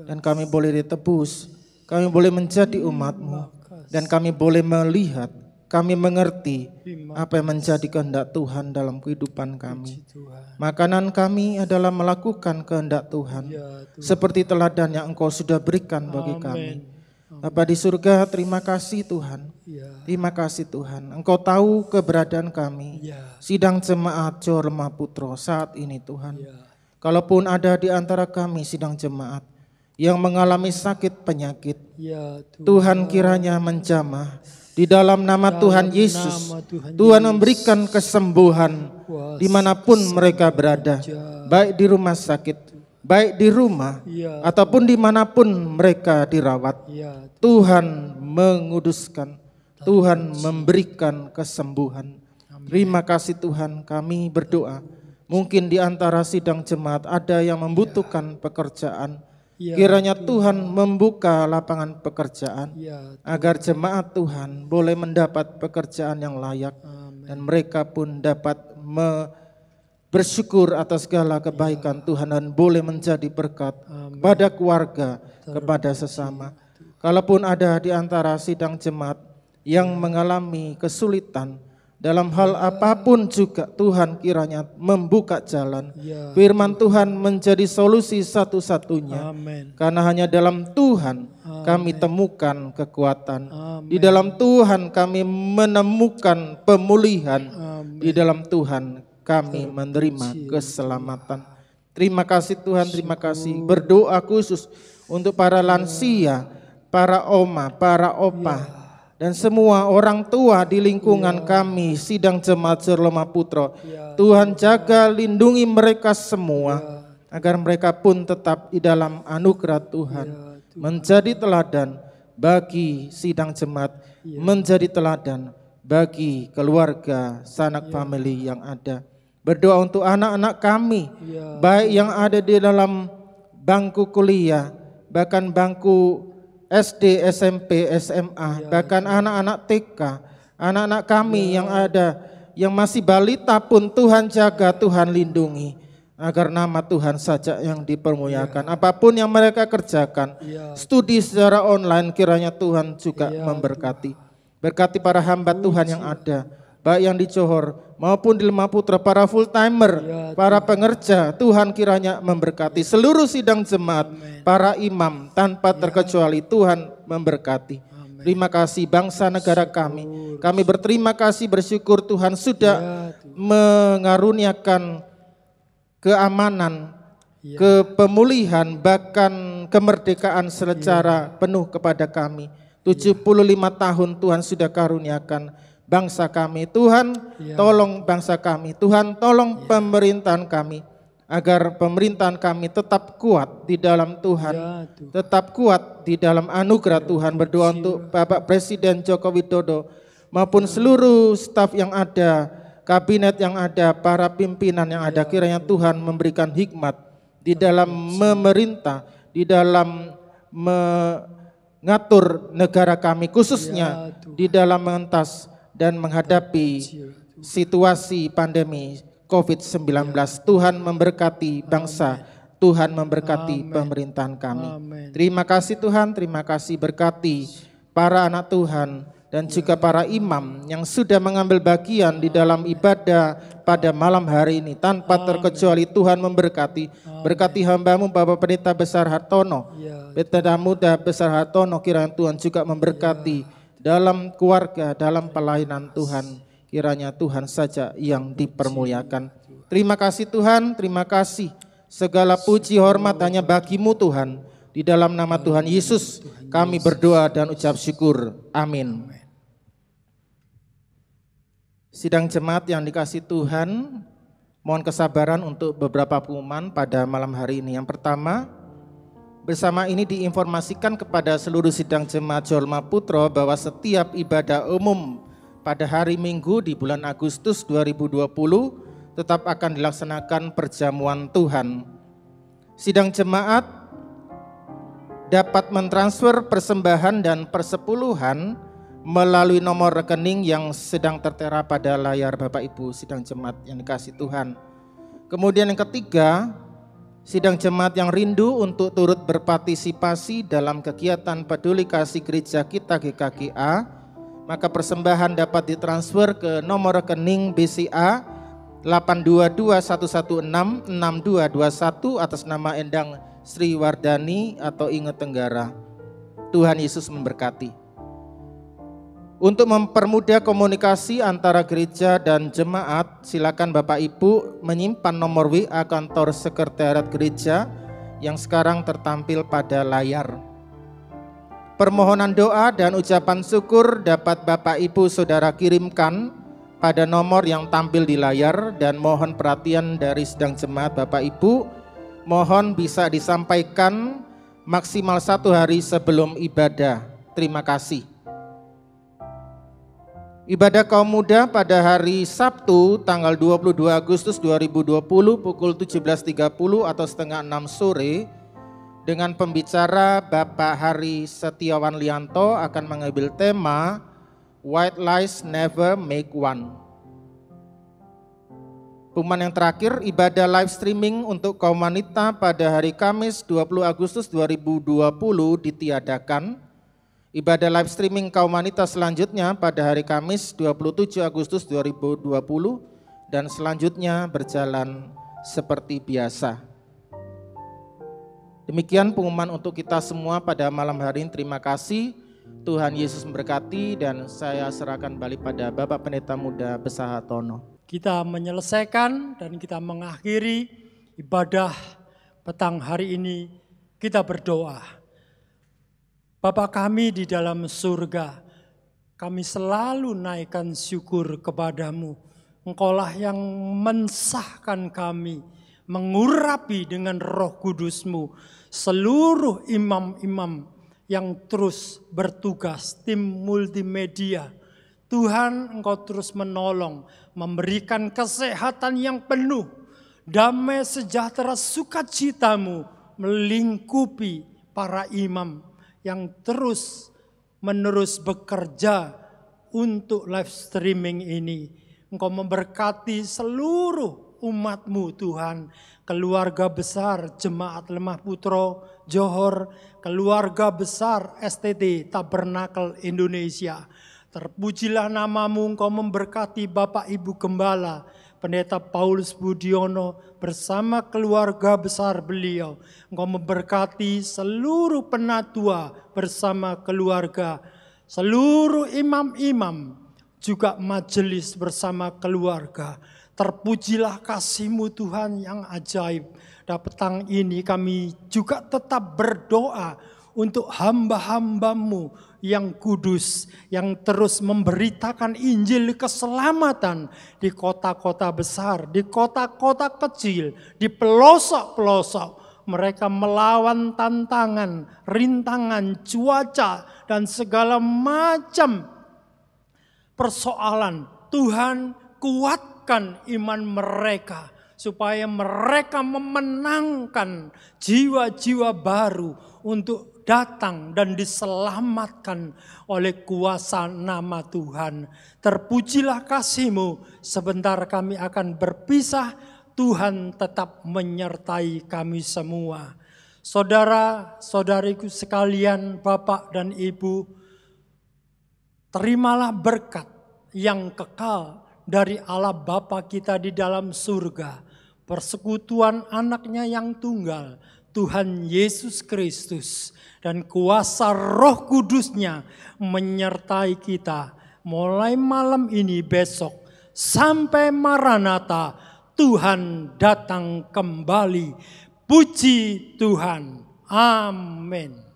Dan kami boleh ditebus, kami boleh menjadi umat-Mu, dan kami boleh melihat, kami mengerti apa yang menjadi kehendak Tuhan dalam kehidupan kami. Makanan kami adalah melakukan kehendak Tuhan, seperti teladan yang Engkau sudah berikan bagi kami. Bapa di surga, terima kasih Tuhan. Terima kasih Tuhan. Engkau tahu keberadaan kami. Sidang jemaat Jorma Putro saat ini Tuhan. Kalaupun ada di antara kami sidang jemaat yang mengalami sakit penyakit, Tuhan kiranya menjamah. Di dalam nama Tuhan Yesus, Tuhan memberikan kesembuhan dimanapun mereka berada, baik di rumah sakit, baik di rumah, ataupun dimanapun mereka dirawat. Tuhan menguduskan, Tuhan memberikan kesembuhan. Terima kasih Tuhan, kami berdoa. Mungkin di antara sidang jemaat ada yang membutuhkan pekerjaan. Kiranya Tuhan membuka lapangan pekerjaan agar jemaat Tuhan boleh mendapat pekerjaan yang layak dan mereka pun dapat bersyukur atas segala kebaikan Tuhan dan boleh menjadi berkat kepada keluarga, kepada sesama. Kalaupun ada di antara sidang jemaat yang mengalami kesulitan dalam hal apapun juga, Tuhan kiranya membuka jalan. Firman Tuhan menjadi solusi satu-satunya. Karena hanya dalam Tuhan kami temukan kekuatan. Di dalam Tuhan kami menemukan pemulihan. Di dalam Tuhan kami menerima keselamatan. Terima kasih Tuhan, terima kasih. Berdoa khusus untuk para lansia, para oma, para opa, dan semua orang tua di lingkungan kami sidang jemaat Jorma Putro. Tuhan jaga, lindungi mereka semua agar mereka pun tetap di dalam anugerah Tuhan, menjadi teladan bagi sidang jemaat, menjadi teladan bagi keluarga sanak family yang ada. Berdoa untuk anak-anak kami, baik yang ada di dalam bangku kuliah, bahkan bangku SD, SMP, SMA, bahkan anak-anak TK, anak-anak kami yang ada, yang masih balita pun Tuhan jaga, Tuhan lindungi, agar nama Tuhan saja yang dipermuliakan. Apapun yang mereka kerjakan, studi secara online kiranya Tuhan juga memberkati. Berkati para hamba Tuhan yang ada, baik yang di Johor maupun di Lemah Putra, para full timer, para pengerja, Tuhan kiranya memberkati seluruh sidang jemaat, para imam tanpa terkecuali Tuhan memberkati. Terima kasih bangsa negara kami. Kami berterima kasih, bersyukur Tuhan sudah mengaruniakan keamanan, kepemulihan, bahkan kemerdekaan secara penuh kepada kami. 75 tahun Tuhan sudah karuniakan bangsa kami. Tuhan tolong bangsa kami, Tuhan tolong pemerintahan kami, agar pemerintahan kami tetap kuat di dalam Tuhan, tetap kuat di dalam anugerah Tuhan. Berdoa untuk Bapak Presiden Joko Widodo maupun seluruh staf yang ada, kabinet yang ada, para pimpinan yang ada, kiranya Tuhan memberikan hikmat di dalam memerintah, di dalam mengatur negara kami, khususnya di dalam mengentas dan menghadapi situasi pandemi COVID-19. Tuhan memberkati bangsa, Tuhan memberkati pemerintahan kami. Terima kasih Tuhan, terima kasih, berkati para anak Tuhan dan juga para imam yang sudah mengambil bagian di dalam ibadah pada malam hari ini. Tanpa terkecuali Tuhan memberkati. Berkati hamba-Mu Bapak Pendeta Besar Hartono, Pendeta Muda Besar Hartono, kiranya Tuhan juga memberkati dalam keluarga, dalam pelayanan Tuhan. Kiranya Tuhan saja yang dipermuliakan. Terima kasih Tuhan, terima kasih. Segala puji hormat hanya bagi-Mu Tuhan. Di dalam nama Tuhan Yesus kami berdoa dan ucap syukur. Amin. Sidang jemaat yang dikasihi Tuhan, mohon kesabaran untuk beberapa pengumuman pada malam hari ini. Yang pertama, bersama ini diinformasikan kepada seluruh sidang jemaat Jorma Putro bahwa setiap ibadah umum pada hari Minggu di bulan Agustus 2020 tetap akan dilaksanakan perjamuan Tuhan. Sidang jemaat dapat mentransfer persembahan dan persepuluhan melalui nomor rekening yang sedang tertera pada layar Bapak Ibu sidang jemaat yang dikasihi Tuhan. Kemudian yang ketiga, sidang jemaat yang rindu untuk turut berpartisipasi dalam kegiatan peduli kasih gereja kita GKGA, maka persembahan dapat ditransfer ke nomor rekening BCA 822-116-6221 atas nama Endang Sri Wardani atau Inge Tenggara. Tuhan Yesus memberkati. Untuk mempermudah komunikasi antara gereja dan jemaat, silakan Bapak Ibu menyimpan nomor WA kantor sekretariat gereja yang sekarang tertampil pada layar. Permohonan doa dan ucapan syukur dapat Bapak Ibu Saudara kirimkan pada nomor yang tampil di layar, dan mohon perhatian dari sidang jemaat Bapak Ibu, mohon bisa disampaikan maksimal 1 hari sebelum ibadah. Terima kasih. Ibadah kaum muda pada hari Sabtu tanggal 22 Agustus 2020 pukul 17.30 atau setengah 6 sore dengan pembicara Bapak Hari Setiawan Lianto akan mengambil tema White Lies Never Make One. Pengumuman yang terakhir, ibadah live streaming untuk kaum wanita pada hari Kamis 20 Agustus 2020 ditiadakan. Ibadah live streaming kaum wanita selanjutnya pada hari Kamis 27 Agustus 2020 dan selanjutnya berjalan seperti biasa. Demikian pengumuman untuk kita semua pada malam hari ini. Terima kasih. Tuhan Yesus memberkati, dan saya serahkan balik pada Bapak Pendeta Muda Besaha Tono. Kita menyelesaikan dan kita mengakhiri ibadah petang hari ini. Kita berdoa. Bapa kami di dalam surga, kami selalu naikkan syukur kepadamu. Engkaulah yang mensahkan kami, mengurapi dengan Roh Kudus-Mu seluruh imam-imam yang terus bertugas, tim multimedia. Tuhan, Engkau terus menolong, memberikan kesehatan yang penuh, damai sejahtera sukacitamu melingkupi para imam yang terus menerus bekerja untuk live streaming ini. Engkau memberkati seluruh umat-Mu Tuhan, keluarga besar Jemaat Lemah Putro Johor, keluarga besar STT Tabernakel Indonesia. Terpujilah nama-Mu, Engkau memberkati Bapak Ibu Gembala, Pendeta Paulus Budiono bersama keluarga besar beliau. Engkau memberkati seluruh penatua bersama keluarga, seluruh imam-imam, juga majelis bersama keluarga. Terpujilah kasih-Mu Tuhan yang ajaib. Dan petang ini kami juga tetap berdoa untuk hamba-hamba-Mu yang kudus, yang terus memberitakan Injil keselamatan di kota-kota besar, di kota-kota kecil, di pelosok-pelosok. Mereka melawan tantangan, rintangan, cuaca, dan segala macam persoalan. Tuhan, kuatkan iman mereka, supaya mereka memenangkan jiwa-jiwa baru untuk datang dan diselamatkan oleh kuasa nama Tuhan. Terpujilah kasih-Mu. Sebentar kami akan berpisah. Tuhan tetap menyertai kami semua. Saudara-saudariku sekalian, Bapak dan Ibu, terimalah berkat yang kekal dari Allah Bapa kita di dalam surga, persekutuan anaknya yang tunggal, Tuhan Yesus Kristus, dan kuasa Roh Kudus-Nya menyertai kita mulai malam ini, besok, sampai Maranatha, Tuhan datang kembali. Puji Tuhan. Amin.